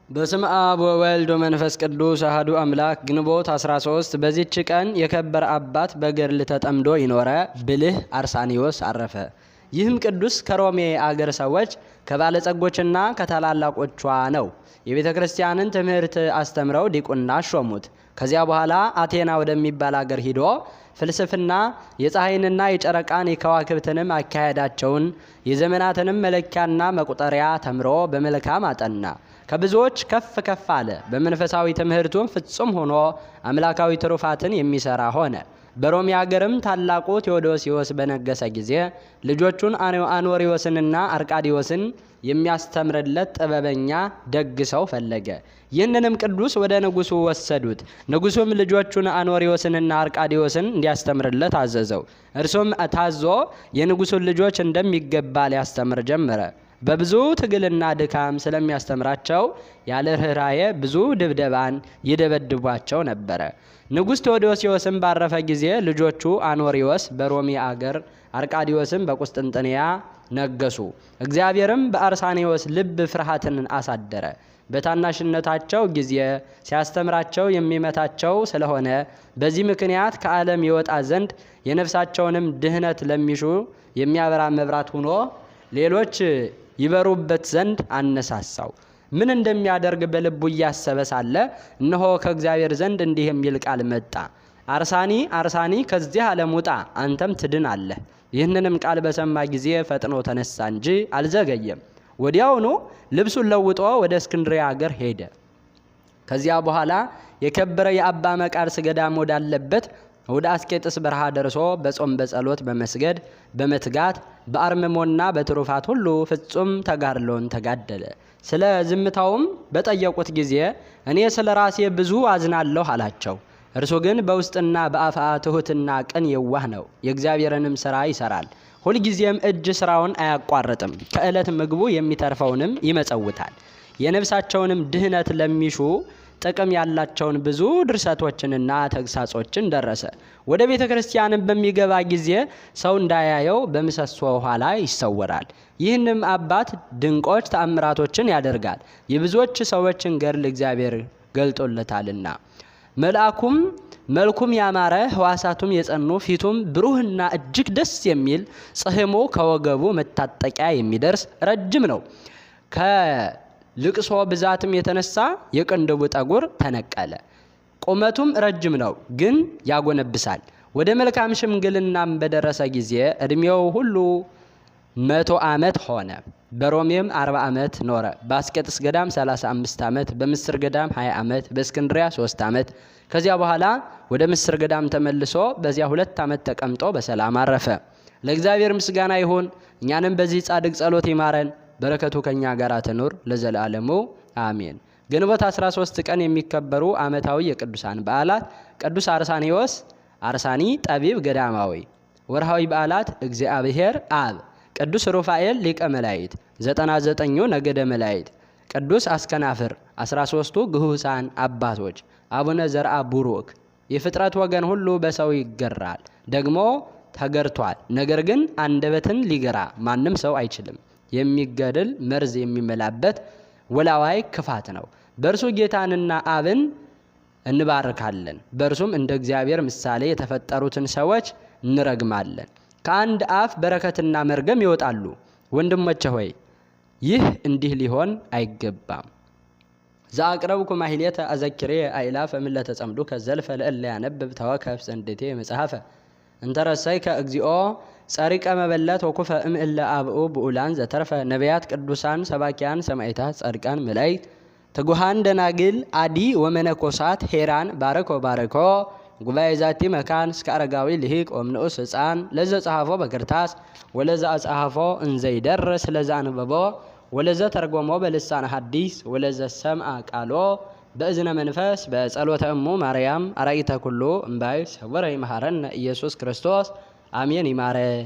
በስመ አብ ወወልድ ወመንፈስ ቅዱስ አሐዱ አምላክ። ግንቦት 13 በዚች ቀን የከበረ አባት በገድል ተጠምዶ ይኖረ ብልህ አርሳኒዮስ አረፈ። ይህም ቅዱስ ከሮሜ አገር ሰዎች ከባለጸጎችና ከታላላቆቿ ነው። የቤተ ክርስቲያንን ትምህርት አስተምረው ዲቁና ሾሙት። ከዚያ በኋላ አቴና ወደሚባል አገር ሂዶ ፍልስፍና የፀሐይንና የጨረቃን የከዋክብትንም አካሄዳቸውን የዘመናትንም መለኪያና መቁጠሪያ ተምሮ በመልካም አጠና። ከብዙዎች ከፍ ከፍ አለ። በመንፈሳዊ ትምህርቱም ፍጹም ሆኖ አምላካዊ ትሩፋትን የሚሰራ ሆነ። በሮሚ አገርም ታላቁ ቴዎዶሲዮስ በነገሰ ጊዜ ልጆቹን አኖሪዎስንና አርቃዲዮስን የሚያስተምርለት ጥበበኛ ደግ ሰው ፈለገ። ይህንንም ቅዱስ ወደ ንጉሱ ወሰዱት። ንጉሱም ልጆቹን አኖሪዎስንና አርቃዲዮስን እንዲያስተምርለት አዘዘው። እርሱም ታዞ የንጉሱን ልጆች እንደሚገባ ሊያስተምር ጀመረ። በብዙ ትግልና ድካም ስለሚያስተምራቸው ያለ ርኅራኄ ብዙ ድብደባን ይደበድቧቸው ነበረ። ንጉሥ ቴዎዶሲዮስም ባረፈ ጊዜ ልጆቹ አኖሪዎስ በሮሚ አገር፣ አርቃዲዮስም በቁስጥንጥንያ ነገሱ። እግዚአብሔርም በአርሳኒዮስ ልብ ፍርሃትን አሳደረ። በታናሽነታቸው ጊዜ ሲያስተምራቸው የሚመታቸው ስለሆነ በዚህ ምክንያት ከዓለም ይወጣ ዘንድ የነፍሳቸውንም ድህነት ለሚሹ የሚያበራ መብራት ሆኖ ሌሎች ይበሩበት ዘንድ አነሳሳው። ምን እንደሚያደርግ በልቡ እያሰበ ሳለ እነሆ ከእግዚአብሔር ዘንድ እንዲህ የሚል ቃል መጣ። አርሳኒ ከዚህ ዓለም ውጣ፣ አንተም ትድን አለህ። ይህንንም ቃል በሰማ ጊዜ ፈጥኖ ተነሳ እንጂ አልዘገየም። ወዲያውኑ ልብሱን ለውጦ ወደ እስክንድርያ አገር ሄደ። ከዚያ በኋላ የከበረ የአባ መቃርስ ገዳም ወዳለበት ወደ አስቄጥስ በረሃ ደርሶ በጾም በጸሎት በመስገድ በመትጋት በአርምሞና በትሩፋት ሁሉ ፍጹም ተጋድሎን ተጋደለ። ስለ ዝምታውም በጠየቁት ጊዜ እኔ ስለ ራሴ ብዙ አዝናለሁ አላቸው። እርሱ ግን በውስጥና በአፋ ትሁትና ቅን የዋህ ነው። የእግዚአብሔርንም ሥራ ይሰራል። ሁልጊዜም እጅ ስራውን አያቋርጥም። ከዕለት ምግቡ የሚተርፈውንም ይመጸውታል። የነፍሳቸውንም ድህነት ለሚሹ ጥቅም ያላቸውን ብዙ ድርሰቶችንና ተግሳጾችን ደረሰ። ወደ ቤተ ክርስቲያንም በሚገባ ጊዜ ሰው እንዳያየው በምሰሶ ኋላ ይሰወራል። ይህንም አባት ድንቆች ተአምራቶችን ያደርጋል። የብዙዎች ሰዎችን ገድል እግዚአብሔር ገልጦለታልና። መልኩም ያማረ ሕዋሳቱም የጸኑ ፊቱም ብሩህና እጅግ ደስ የሚል ጽሕሙ ከወገቡ መታጠቂያ የሚደርስ ረጅም ነው። ከልቅሶ ብዛትም የተነሳ የቅንድቡ ጠጉር ተነቀለ። ቁመቱም ረጅም ነው፣ ግን ያጎነብሳል። ወደ መልካም ሽምግልናም በደረሰ ጊዜ ዕድሜው ሁሉ 100 ዓመት ሆነ። በሮሜም 40 ዓመት ኖረ። በአስቄጥስ ገዳም 35 ዓመት፣ በምስር ገዳም 20 ዓመት፣ በእስክንድሪያ 3 ዓመት። ከዚያ በኋላ ወደ ምስር ገዳም ተመልሶ በዚያ 2 ዓመት ተቀምጦ በሰላም አረፈ። ለእግዚአብሔር ምስጋና ይሁን። እኛንም በዚህ ጻድቅ ጸሎት ይማረን፣ በረከቱ ከኛ ጋር ትኑር ለዘላለሙ አሜን። ግንቦት 13 ቀን የሚከበሩ ዓመታዊ የቅዱሳን በዓላት: ቅዱስ አርሳኒዮስ አርሳኒ ጠቢብ ገዳማዊ። ወርሃዊ በዓላት: እግዚአብሔር አብ፣ ቅዱስ ሩፋኤል ሊቀ መላእክት፣ 99ኙ ነገደ መላእክት፣ ቅዱስ አስከናፍር፣ 13ቱ ግሁሳን አባቶች፣ አቡነ ዘርአ ቡሩክ። የፍጥረት ወገን ሁሉ በሰው ይገራል፣ ደግሞ ተገርቷል። ነገር ግን አንደበትን ሊገራ ማንም ሰው አይችልም። የሚገድል መርዝ የሚመላበት ወላዋይ ክፋት ነው። በእርሱ ጌታንና አብን እንባርካለን፣ በእርሱም እንደ እግዚአብሔር ምሳሌ የተፈጠሩትን ሰዎች እንረግማለን። ከአንድ አፍ በረከትና መርገም ይወጣሉ። ወንድሞቼ ሆይ ይህ እንዲህ ሊሆን አይገባም። ዘአቅረብኩ ማሕሌተ አዘኪሬ አእላፈ እምእለ ተጸምዱከ ዘልፈ ለእለ ያነብብ ተወከፍ ዘንዴቴ መጽሐፈ እንተረሰይከ እግዚኦ ጸሪቀ መበለት ወኩፈ እምእለ አብኡ ብኡላን ዘተርፈ ነቢያት ቅዱሳን ሰባኪያን ሰማዕታት ጻድቃን መላእክት ትጉሃን ደናግል አዲ ወመነኮሳት ሄራን ባረኮ ጉባኤ ዛቲ መካን እስከ አረጋዊ ልሂቅ ወምንዑስ ሕፃን ለዘ ጸሐፎ በክርታስ ወለዘ አጸሐፎ እንዘይደርስ ለዘ አንበቦ ወለዘ ተርጎሞ በልሳነ ሐዲስ ወለዘ ሰምዐ ቃሎ በእዝነ መንፈስ በጸሎተ እሙ ማርያም አራኢተ ኩሉ እምባይ ሰወረ ይመሐረነ ኢየሱስ ክርስቶስ አሜን። ይማረን።